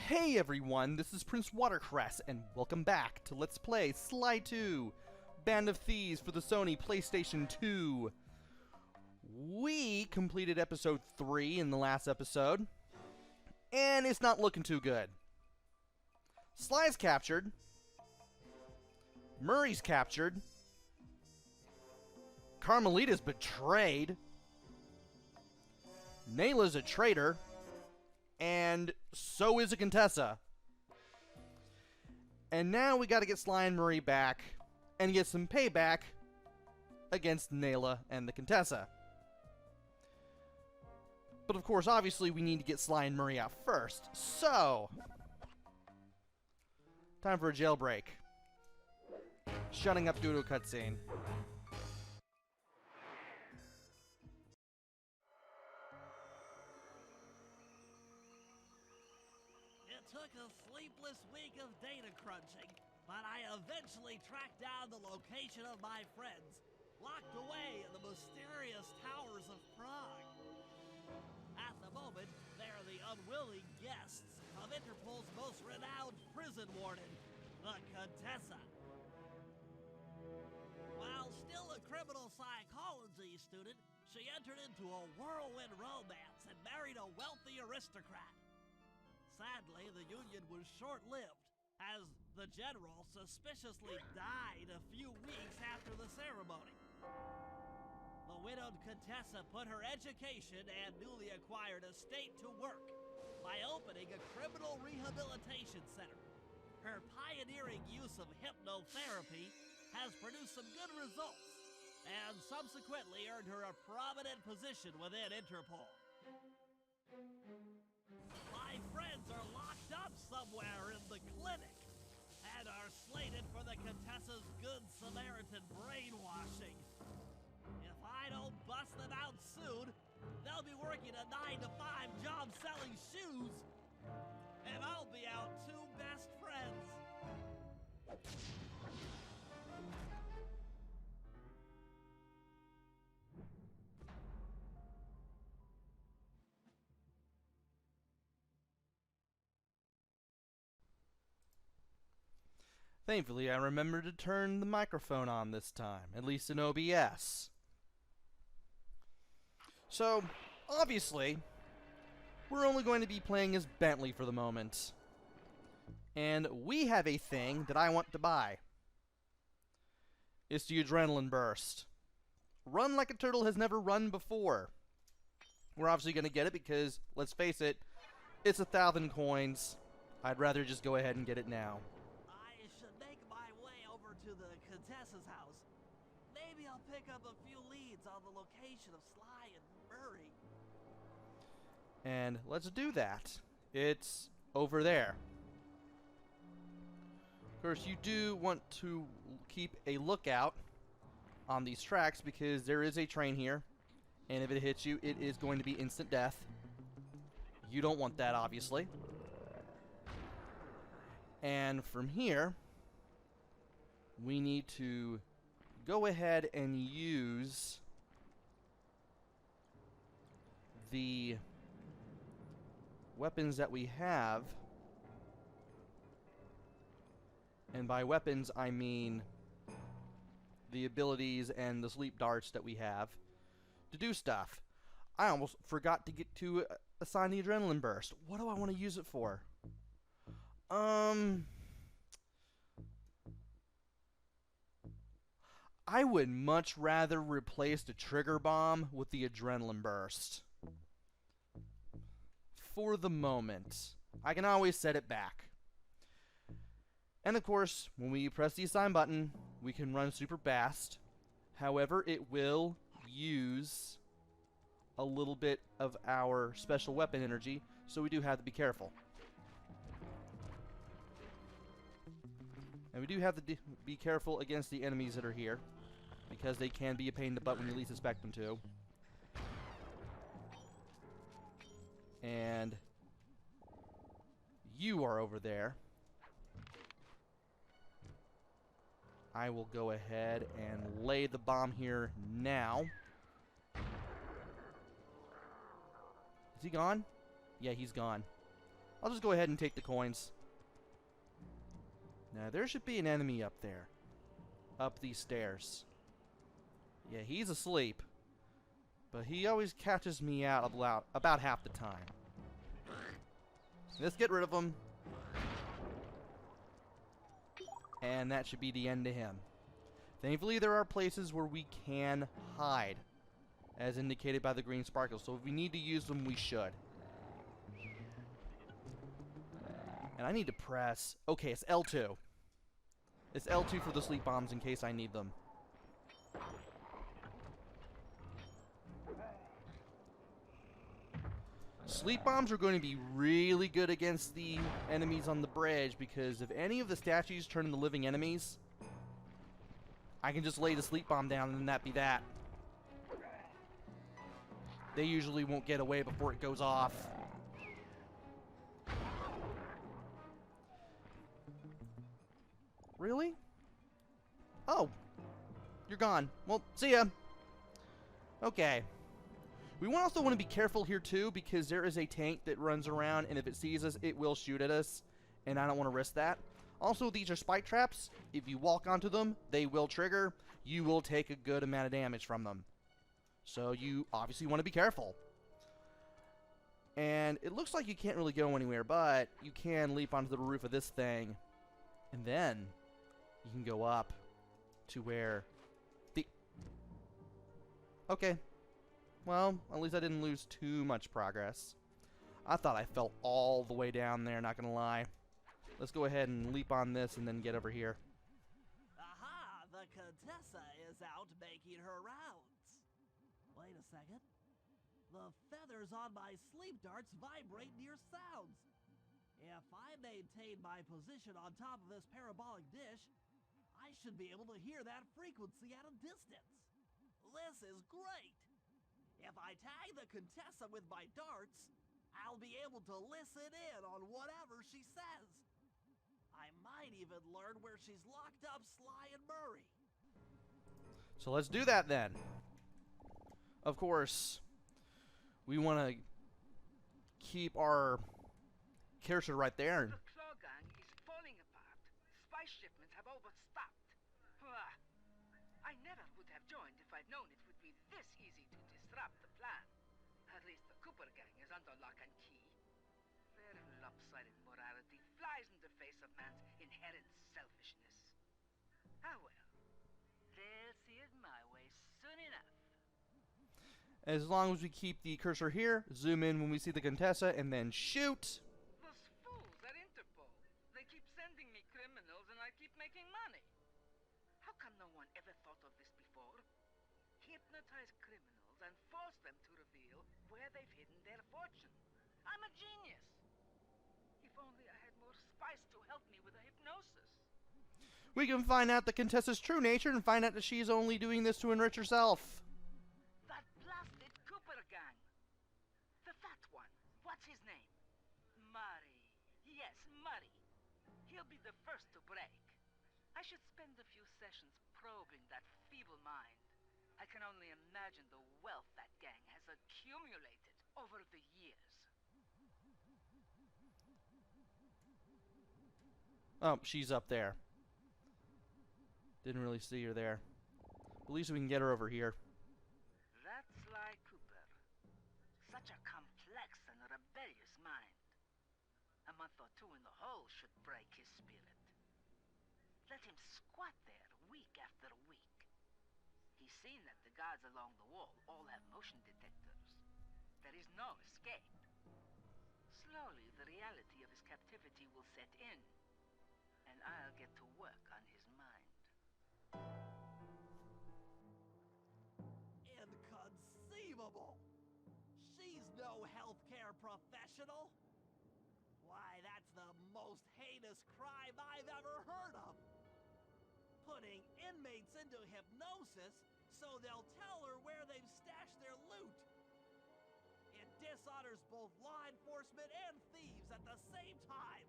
Hey everyone, this is PrinceWatercress, and welcome back to Let's Play Sly 2, Band of Thieves for the Sony PlayStation 2. We completed episode 3 in the last episode, and it's not looking too good. Sly's captured, Murray's captured, Carmelita's betrayed, Nayla's a traitor, and so is a Contessa. And now we gotta get Sly and Murray back and get some payback against Nayla and the Contessa. But of course, obviously, we need to get Sly and Murray out first. So, time for a jailbreak. Shutting up due to a cutscene. Took a sleepless week of data crunching, but I eventually tracked down the location of my friends, locked away in the mysterious towers of Prague. At the moment, they are the unwilling guests of Interpol's most renowned prison warden, the Contessa. While still a criminal psychology student, she entered into a whirlwind romance and married a wealthy aristocrat. Sadly, the union was short-lived, as the general suspiciously died a few weeks after the ceremony. The widowed Contessa put her education and newly acquired estate to work by opening a criminal rehabilitation center. Her pioneering use of hypnotherapy has produced some good results, and subsequently earned her a prominent position within Interpol. My friends are locked up somewhere in the clinic and are slated for the Contessa's Good Samaritan brainwashing. If I don't bust them out soon, they'll be working a 9-to-5 job selling shoes, and I'll be out two best friends. Thankfully, I remembered to turn the microphone on this time, at least in OBS. So, obviously, we're only going to be playing as Bentley for the moment. And we have a thing that I want to buy. It's the Adrenaline Burst. Run like a turtle has never run before. We're obviously going to get it because, let's face it, it's 1,000 coins. I'd rather just go ahead and get it now. To the Contessa's house. Maybe I'll pick up a few leads on the location of Sly and Murray. And let's do that. It's over there. Of course, you do want to keep a lookout on these tracks because there is a train here, and if it hits you, it is going to be instant death. You don't want that, obviously. And from here, we need to go ahead and use the weapons that we have. And by weapons, I mean the abilities and the sleep darts that we have to do stuff. I almost forgot to get to assign the Adrenaline Burst. What do I want to use it for? I would much rather replace the Trigger Bomb with the Adrenaline Burst. For the moment. I can always set it back. And of course, when we press the assign button, we can run super fast. However, it will use a little bit of our special weapon energy, so we do have to be careful. And we do have to be careful against the enemies that are here, because they can be a pain in the butt when you least expect them to. And you are over there. I will go ahead and lay the bomb here now. Is he gone? Yeah, he's gone. I'll just go ahead and take the coins. Now, there should be an enemy up there. Up these stairs. Yeah, he's asleep. But he always catches me out about half the time. Let's get rid of him. And that should be the end of him. Thankfully, there are places where we can hide, as indicated by the green sparkles. So if we need to use them, we should. And I need to press... Okay, it's L2. It's L2 for the sleep bombs in case I need them. Sleep bombs are going to be really good against the enemies on the bridge, because if any of the statues turn into living enemies, I can just lay the sleep bomb down and then that be that. They usually won't get away before it goes off. Really? Oh. You're gone. Well, see ya. Okay. We also want to be careful here too, because there is a tank that runs around, and if it sees us, it will shoot at us, and I don't want to risk that. Also, these are spike traps. If you walk onto them, they will trigger. You will take a good amount of damage from them. So you obviously want to be careful. And it looks like you can't really go anywhere, but you can leap onto the roof of this thing, and then you can go up to where the... Okay. Well, at least I didn't lose too much progress. I thought I fell all the way down there, not gonna lie. Let's go ahead and leap on this and then get over here. Aha! The Contessa is out making her rounds. Wait a second. The feathers on my sleep darts vibrate near sounds. If I maintain my position on top of this parabolic dish, I should be able to hear that frequency at a distance. This is great! If I tag the Contessa with my darts, I'll be able to listen in on whatever she says. I might even learn where she's locked up Sly and Murray. So let's do that then. Of course, we want to keep our cursor right there. The claw gang is falling apart. Spice shipments have overstocked. I never would have joined if I'd known it would be this easy to disrupt the plan. At least the Cooper gang is under lock and key. Their lopsided morality flies in the face of man's inherent selfishness. Ah well, they'll see it my way soon enough. As long as we keep the cursor here, zoom in when we see the Contessa, and then shoot. Those fools at Interpol. They keep sending me criminals and I keep making money. How come no one ever thought of this before? Hypnotize criminals and force them to reveal where they've hidden their fortune. I'm a genius. If only I had more spice to help me with the hypnosis. We can find out the Contessa's true nature and find out that she's only doing this to enrich herself. That blasted Cooper gang. The fat one. What's his name? Murray. Yes, Murray. He'll be the first to break. I should spend a few sessions probing that feeble mind. I can only imagine the wealth that gang has accumulated over the years. Oh, she's up there. Didn't really see her there. At least we can get her over here. That's Sly Cooper. Such a complex and rebellious mind. A month or two in the hole should break his spirit. Let him squat there week after week. He's seen that the guards along the wall all have motion detectors. There is no escape. Slowly, the reality of his captivity will set in, and I'll get to work on his mind. Inconceivable! She's no healthcare professional! Why, that's the most heinous crime I've ever heard of! Putting inmates into hypnosis so they'll tell her where they've stashed their loot! It dishonors both law enforcement and thieves at the same time!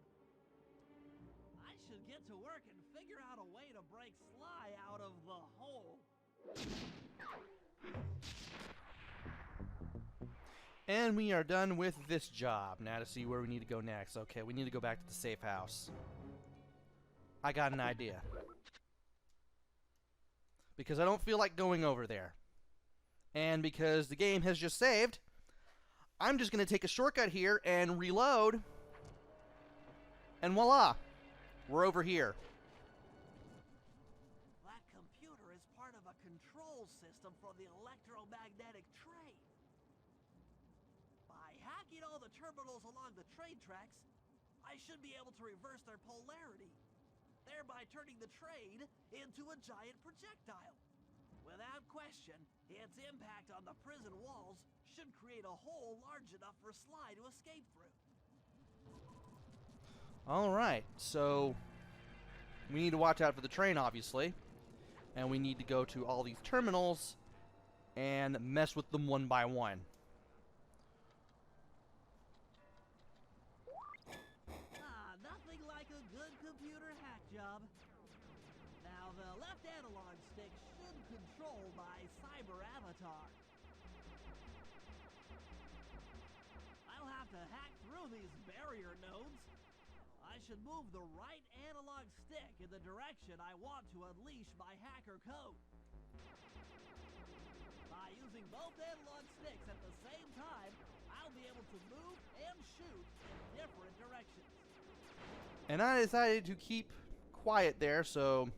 I should get to work and figure out a way to break Sly out of the hole. And we are done with this job. Now to see where we need to go next. Okay, we need to go back to the safe house. I got an idea. Because I don't feel like going over there. And because the game has just saved, I'm just going to take a shortcut here and reload. And voila! We're over here. That computer is part of a control system for the electromagnetic train. By hacking all the terminals along the train tracks, I should be able to reverse their polarity, thereby turning the train into a giant projectile. Without question, its impact on the prison walls should create a hole large enough for Sly to escape through. Alright, so we need to watch out for the train, obviously. And we need to go to all these terminals and mess with them one by one. Nothing like a good computer hack job. Now, the left analog stick should control my cyber avatar. I'll have to hack through these barrier nodes. I should move the right analog stick in the direction I want to unleash my hacker code. By using both analog sticks at the same time, I'll be able to move and shoot in different directions. And I decided to keep quiet there so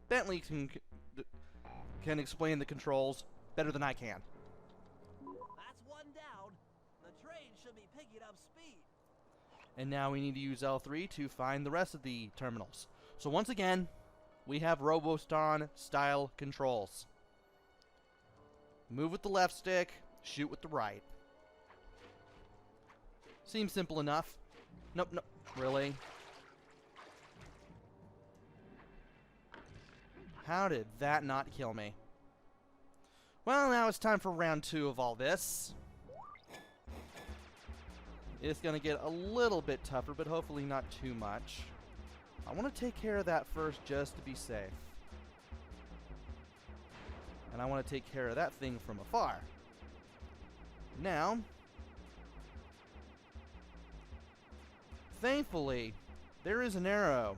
Bentley can explain the controls better than I can. That's one down. The train should be picking up speed. And now we need to use L3 to find the rest of the terminals. So once again, we have Roboston style controls. Move with the left stick, shoot with the right. Seems simple enough. Nope, nope, really? How did that not kill me? Well, now it's time for round 2 of all this. It's going to get a little bit tougher, but hopefully not too much. I want to take care of that first just to be safe. And I want to take care of that thing from afar. Now, thankfully, there is an arrow.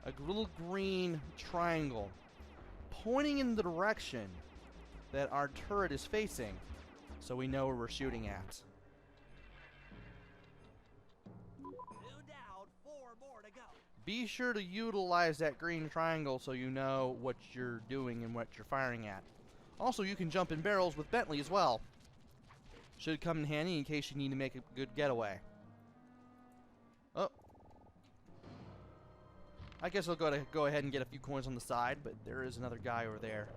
A little green triangle pointing in the direction that our turret is facing, so we know where we're shooting at. 2 down, 4 more to go. Be sure to utilize that green triangle so you know what you're doing and what you're firing at. Also, you can jump in barrels with Bentley as well. Should come in handy in case you need to make a good getaway. Oh. I guess I'll go ahead and get a few coins on the side, but there is another guy over there.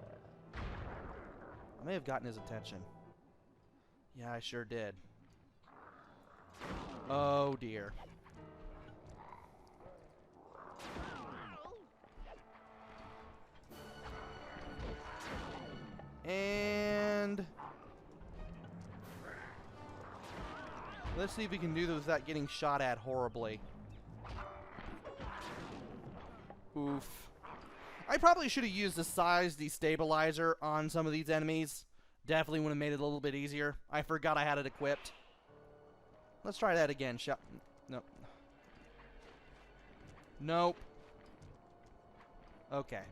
I may have gotten his attention. Yeah, I sure did. Oh dear. And let's see if we can do this without getting shot at horribly. Oof. I probably should have used the size destabilizer on some of these enemies. Definitely would have made it a little bit easier. I forgot I had it equipped. Let's try that again. Nope. Nope. Okay.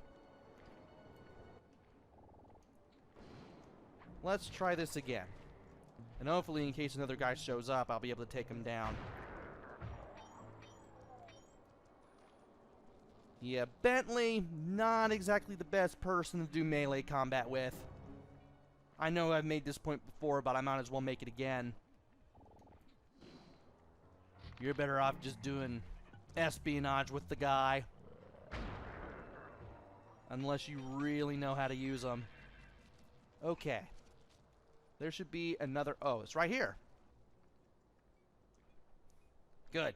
Let's try this again. And hopefully, in case another guy shows up, I'll be able to take him down. Yeah, Bentley, not exactly the best person to do melee combat with. I know I've made this point before, but I might as well make it again. You're better off just doing espionage with the guy. Unless you really know how to use them. Okay. There should be another... Oh, it's right here. Good.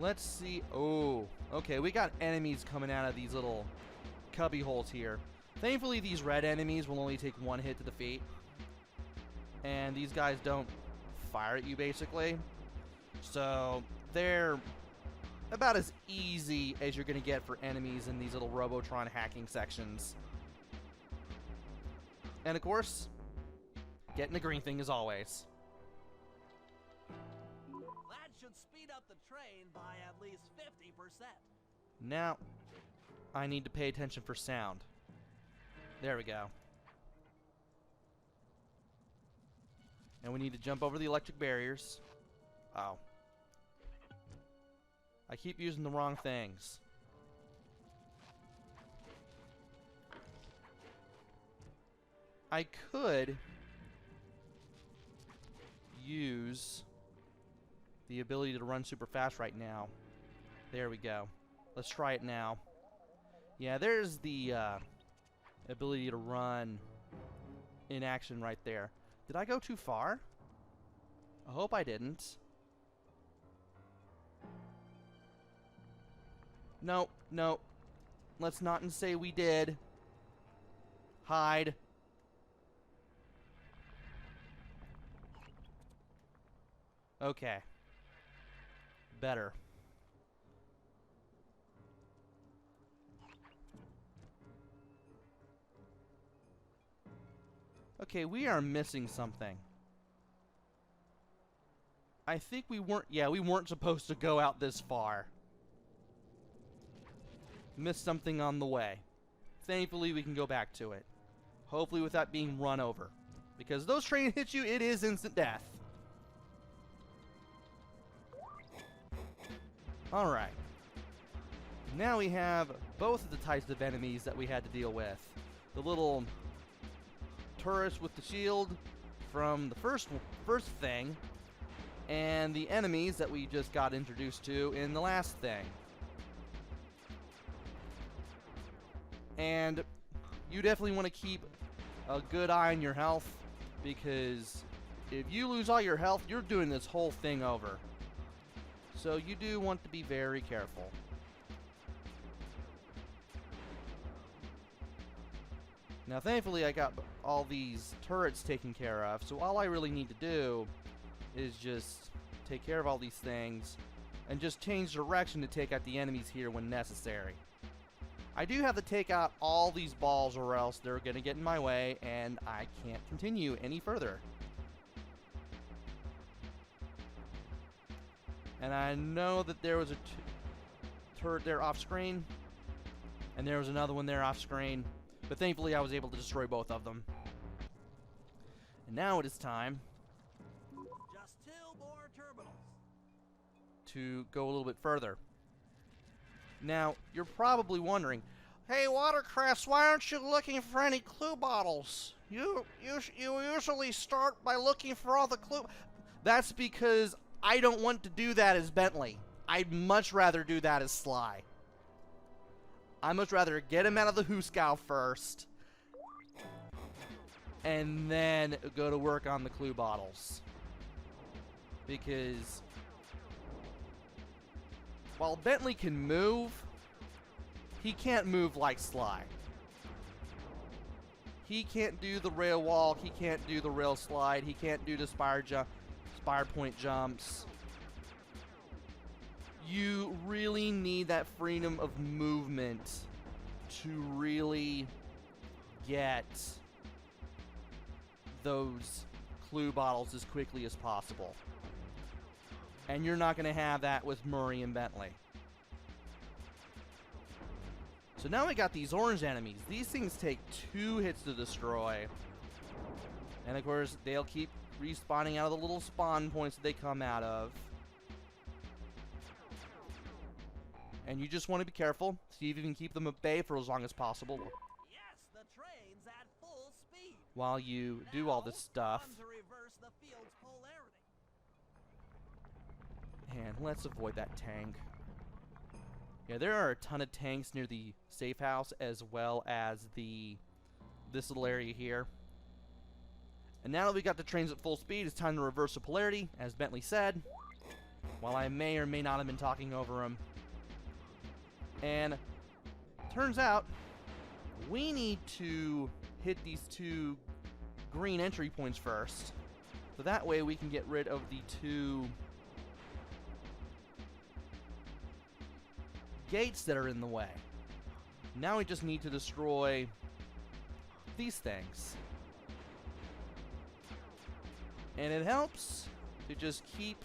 Let's see. Oh, okay. We got enemies coming out of these little cubby holes here. Thankfully, these red enemies will only take 1 hit to defeat. And these guys don't fire at you, basically. So, they're about as easy as you're going to get for enemies in these little Robotron hacking sections. And of course, getting the green thing as always. That should speed up the train by at least 50%. Now, I need to pay attention for sound. There we go. And we need to jump over the electric barriers. Oh. I keep using the wrong things. I could use the ability to run super fast right now. There we go. Let's try it now. Yeah, there's the ability to run in action right there. Did I go too far? I hope I didn't. No, no. Let's not say we did. Hide. Okay. Better. Okay, we are missing something. I think we weren't... Yeah, we weren't supposed to go out this far. Missed something on the way. Thankfully, we can go back to it. Hopefully without being run over. Because those trains hit you, it is instant death. Alright. Now we have both of the types of enemies that we had to deal with. The little tourists with the shield from the first thing, and the enemies that we just got introduced to in the last thing. And you definitely want to keep a good eye on your health, because if you lose all your health, you're doing this whole thing over. So you do want to be very careful. Now thankfully I got all these turrets taken care of, so all I really need to do is just take care of all these things and just change direction to take out the enemies here when necessary. I do have to take out all these balls or else they're going to get in my way and I can't continue any further. And I know that there was a turret there off screen, and there was another one there off screen, but thankfully I was able to destroy both of them. And now it is time Just 2 more terminals. to go a little bit further. Now, you're probably wondering, hey Watercress, why aren't you looking for any clue bottles? You usually start by looking for all the clue... That's because I don't want to do that as Bentley. I'd much rather do that as Sly. I'd much rather get him out of the hoosegow first, and then go to work on the clue bottles. Because while Bentley can move, he can't move like Sly. He can't do the rail walk, he can't do the rail slide, he can't do the spire point jumps. You really need that freedom of movement to really get those clue bottles as quickly as possible. And you're not going to have that with Murray and Bentley. So now we got these orange enemies. These things take 2 hits to destroy. And of course, they'll keep respawning out of the little spawn points that they come out of. And you just want to be careful. See if you can keep them at bay for as long as possible. Yes, the train's at full speed. While you do all this stuff. Time to reverse the field's polarity. And let's avoid that tank. Yeah, there are a ton of tanks near the safe house as well as this little area here. And now that we got the trains at full speed, it's time to reverse the polarity, as Bentley said. While I may or may not have been talking over him. And turns out we need to hit these 2 green entry points first. So that way we can get rid of the 2 gates that are in the way. Now we just need to destroy these things. And it helps to just keep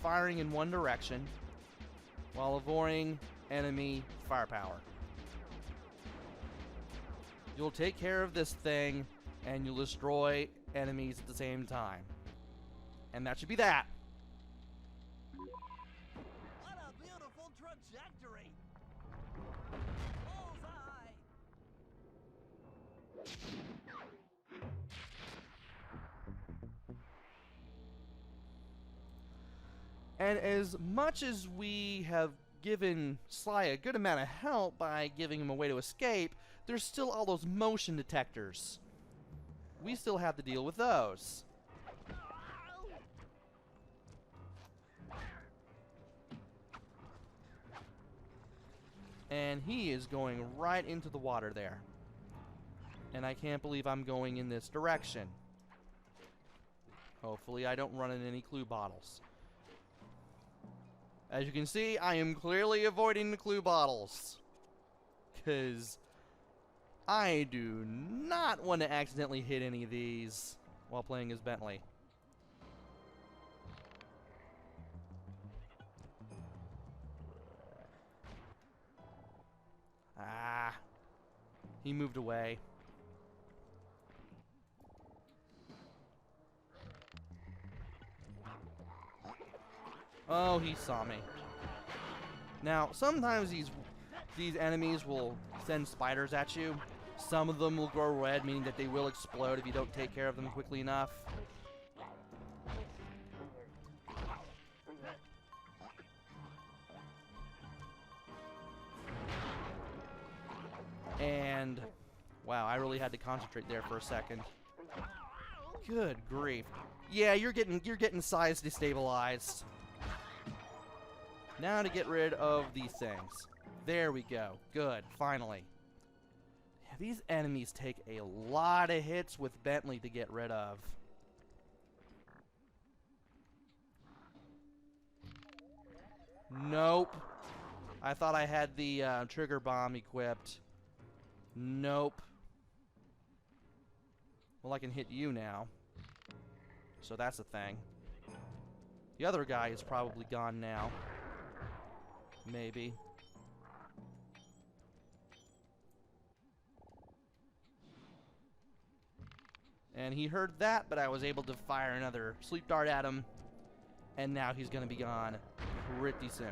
firing in one direction while avoiding enemy firepower. You'll take care of this thing, and you'll destroy enemies at the same time. And that should be that. What a beautiful trajectory! Bullseye! And as much as we have given Sly a good amount of help by giving him a way to escape, there's still all those motion detectors. We still have to deal with those. And he is going right into the water there. And I can't believe I'm going in this direction. Hopefully I don't run into any clue bottles. As you can see, I am clearly avoiding the clue bottles. Because I do not want to accidentally hit any of these while playing as Bentley. Ah, he moved away. Oh, he saw me. Now, sometimes these enemies will send spiders at you. Some of them will grow red, meaning that they will explode if you don't take care of them quickly enough. And wow, I really had to concentrate there for a second. Good grief. Yeah, you're getting size destabilized. Now to get rid of these things. There we go. Good, finally. Yeah, these enemies take a lot of hits with Bentley to get rid of. Nope. I thought I had the trigger bomb equipped. Nope. Well, I can hit you now. So that's a thing. The other guy is probably gone now. Maybe. And he heard that, but I was able to fire another sleep dart at him. And now he's going to be gone pretty soon.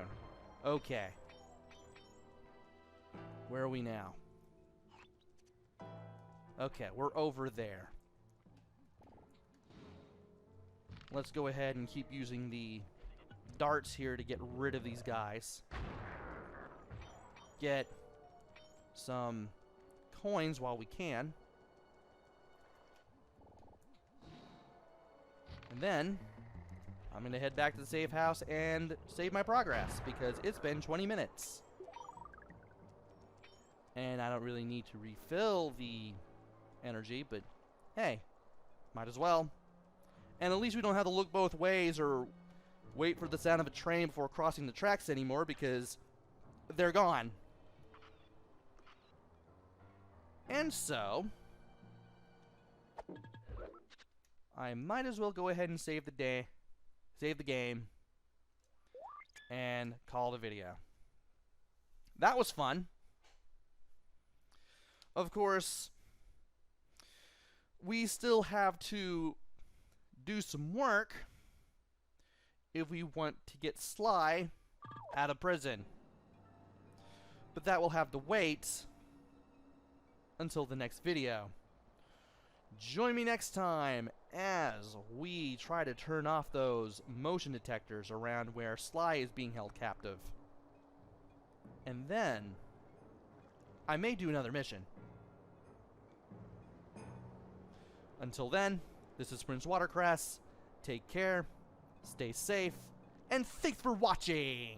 Okay. Where are we now? Okay, we're over there. Let's go ahead and keep using the darts here to get rid of these guys. Get some coins while we can. And then I'm going to head back to the safe house and save my progress because it's been 20 minutes. And I don't really need to refill the energy, but hey, might as well. And at least we don't have to look both ways or wait for the sound of a train before crossing the tracks anymore because they're gone. And so I might as well go ahead and save the day, save the game, and call the video. That was fun. Of course, we still have to do some work if we want to get Sly out of prison. But that will have to wait until the next video. Join me next time as we try to turn off those motion detectors around where Sly is being held captive. And then I may do another mission. Until then, this is PrinceWatercress. Take care, stay safe, and thanks for watching!